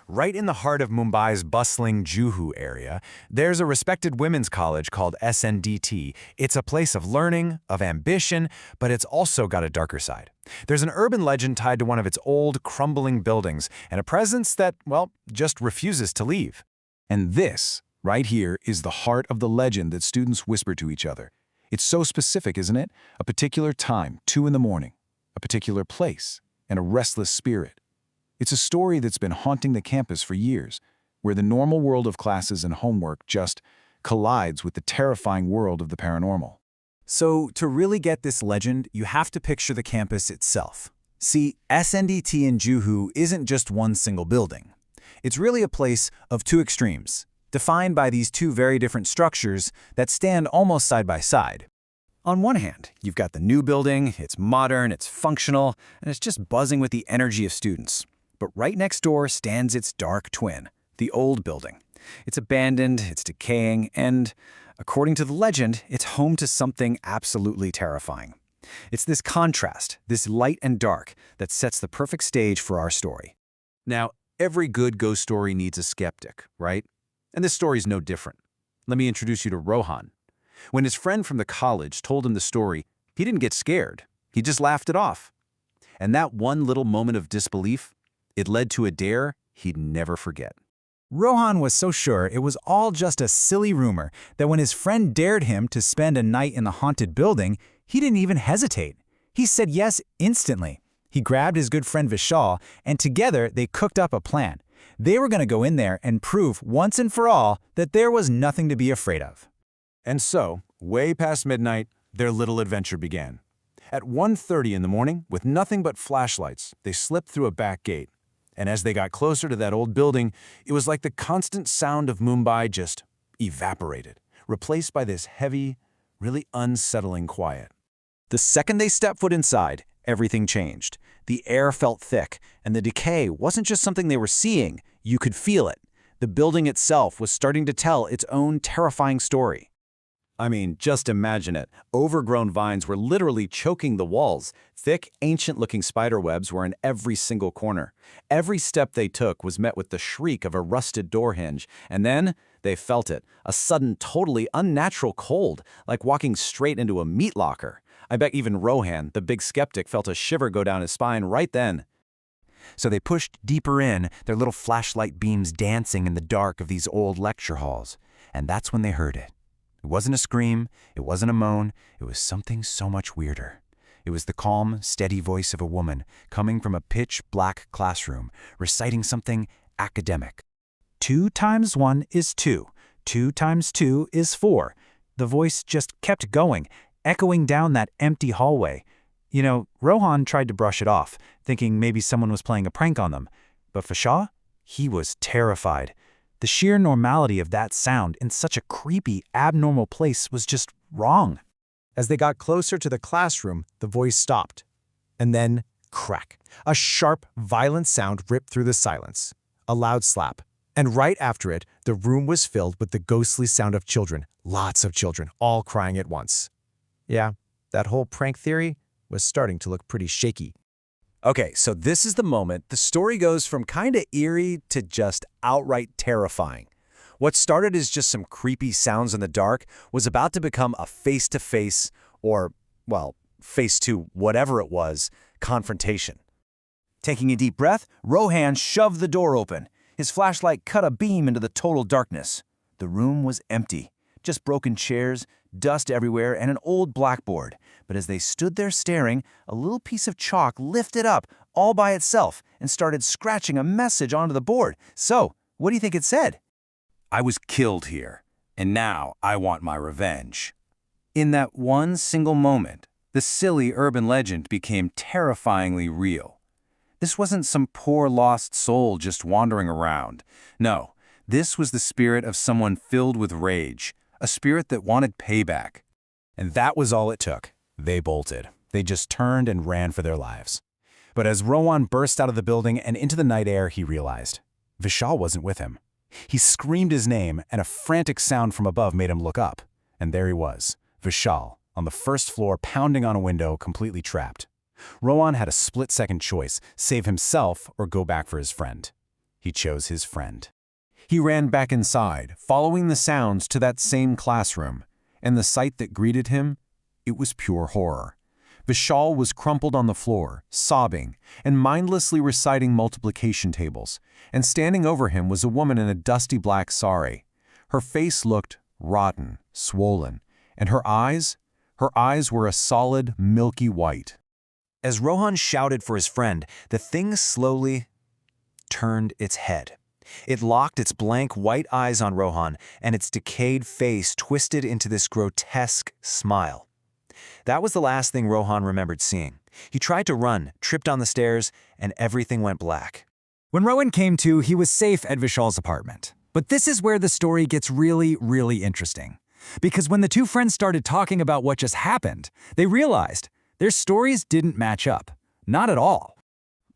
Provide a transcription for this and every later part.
Right in the heart of Mumbai's bustling Juhu area, there's a respected women's college called SNDT. It's a place of learning, of ambition, but it's also got a darker side. There's an urban legend tied to one of its old, crumbling buildings, and a presence that, well, just refuses to leave. And this, right here, is the heart of the legend that students whisper to each other. It's so specific, isn't it? A particular time, 2 in the morning, a particular place, and a restless spirit. It's a story that's been haunting the campus for years, where the normal world of classes and homework just collides with the terrifying world of the paranormal. So, to really get this legend, you have to picture the campus itself. See, SNDT in Juhu isn't just one single building. It's really a place of two extremes, defined by these two very different structures that stand almost side by side. On one hand, you've got the new building, it's modern, it's functional, and it's just buzzing with the energy of students. But right next door stands its dark twin, the old building. It's abandoned, it's decaying, and, according to the legend, it's home to something absolutely terrifying. It's this contrast, this light and dark, that sets the perfect stage for our story. Now, every good ghost story needs a skeptic, right? And this story's no different. Let me introduce you to Rohan. When his friend from the college told him the story, he didn't get scared. He just laughed it off. And that one little moment of disbelief, it led to a dare he'd never forget. Rohan was so sure it was all just a silly rumor that when his friend dared him to spend a night in the haunted building, he didn't even hesitate. He said yes instantly. He grabbed his good friend Vishal, and together they cooked up a plan. They were going to go in there and prove once and for all that there was nothing to be afraid of. And so, way past midnight, their little adventure began. At 1:30 in the morning, with nothing but flashlights, they slipped through a back gate. And as they got closer to that old building, it was like the constant sound of Mumbai just evaporated, replaced by this heavy, really unsettling quiet. The second they stepped foot inside, everything changed. The air felt thick, and the decay wasn't just something they were seeing, you could feel it. The building itself was starting to tell its own terrifying story. I mean, just imagine it. Overgrown vines were literally choking the walls. Thick, ancient-looking spider webs were in every single corner. Every step they took was met with the shriek of a rusted door hinge. And then they felt it, a sudden, totally unnatural cold, like walking straight into a meat locker. I bet even Rohan, the big skeptic, felt a shiver go down his spine right then. So they pushed deeper in, their little flashlight beams dancing in the dark of these old lecture halls. And that's when they heard it. It wasn't a scream, it wasn't a moan, it was something so much weirder. It was the calm, steady voice of a woman coming from a pitch-black classroom, reciting something academic. 2 times 1 is 2. 2 times 2 is 4. The voice just kept going, echoing down that empty hallway. Rohan tried to brush it off, thinking maybe someone was playing a prank on them. But for Shah, he was terrified. The sheer normality of that sound in such a creepy, abnormal place was just wrong. As they got closer to the classroom, the voice stopped. And then, crack. A sharp, violent sound ripped through the silence. A loud slap. And right after it, the room was filled with the ghostly sound of children. Lots of children, all crying at once. Yeah, that whole prank theory was starting to look pretty shaky. Okay, so this is the moment the story goes from kinda eerie to just outright terrifying. What started as just some creepy sounds in the dark was about to become a face-to-face, or, well, face-to whatever it was, confrontation. Taking a deep breath, Rohan shoved the door open. His flashlight cut a beam into the total darkness. The room was empty. Just broken chairs, dust everywhere, and an old blackboard. But as they stood there staring, a little piece of chalk lifted up all by itself and started scratching a message onto the board. So, what do you think it said? I was killed here, and now I want my revenge. In that one single moment, the silly urban legend became terrifyingly real. This wasn't some poor lost soul just wandering around. No, this was the spirit of someone filled with rage, a spirit that wanted payback. And that was all it took. They bolted. They just turned and ran for their lives. But as Rohan burst out of the building and into the night air, he realized Vishal wasn't with him. He screamed his name, and a frantic sound from above made him look up. And there he was, Vishal, on the first floor, pounding on a window, completely trapped. Rohan had a split-second choice, save himself or go back for his friend. He chose his friend. He ran back inside, following the sounds to that same classroom, and the sight that greeted him, it was pure horror. Vishal was crumpled on the floor, sobbing, and mindlessly reciting multiplication tables, and standing over him was a woman in a dusty black sari. Her face looked rotten, swollen, and her eyes were a solid, milky white. As Rohan shouted for his friend, the thing slowly turned its head. It locked its blank white eyes on Rohan, and its decayed face twisted into this grotesque smile. That was the last thing Rohan remembered seeing. He tried to run, tripped on the stairs, and everything went black. When Rohan came to, he was safe at Vishal's apartment. But this is where the story gets really, really interesting. Because when the two friends started talking about what just happened, they realized their stories didn't match up. Not at all.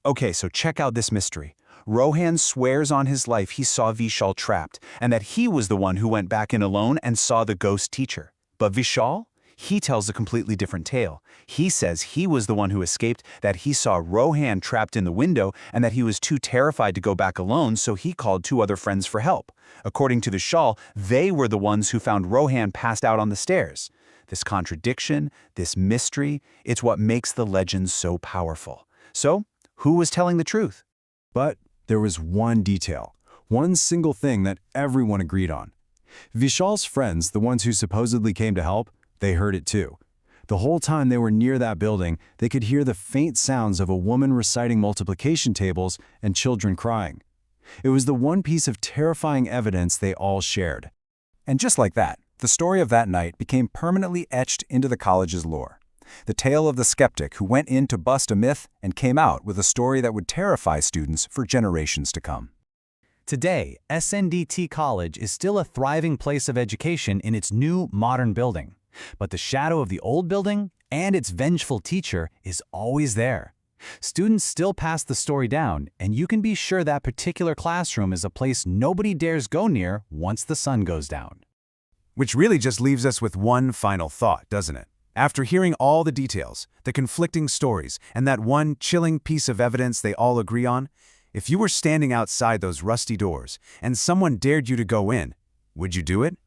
Okay, so check out this mystery. Rohan swears on his life he saw Vishal trapped, and that he was the one who went back in alone and saw the ghost teacher. But Vishal? He tells a completely different tale. He says he was the one who escaped, that he saw Rohan trapped in the window, and that he was too terrified to go back alone, so he called two other friends for help. According to the Vishal, they were the ones who found Rohan passed out on the stairs. This contradiction, this mystery, it's what makes the legend so powerful. So, who was telling the truth? But there was one detail, one single thing that everyone agreed on. Vishal's friends, the ones who supposedly came to help, they heard it too. The whole time they were near that building, they could hear the faint sounds of a woman reciting multiplication tables and children crying. It was the one piece of terrifying evidence they all shared. And just like that, the story of that night became permanently etched into the college's lore. The tale of the skeptic who went in to bust a myth and came out with a story that would terrify students for generations to come. Today, SNDT College is still a thriving place of education in its new, modern building. But the shadow of the old building and its vengeful teacher is always there. Students still pass the story down, and you can be sure that particular classroom is a place nobody dares go near once the sun goes down. Which really just leaves us with one final thought, doesn't it? After hearing all the details, the conflicting stories, and that one chilling piece of evidence they all agree on, if you were standing outside those rusty doors and someone dared you to go in, would you do it?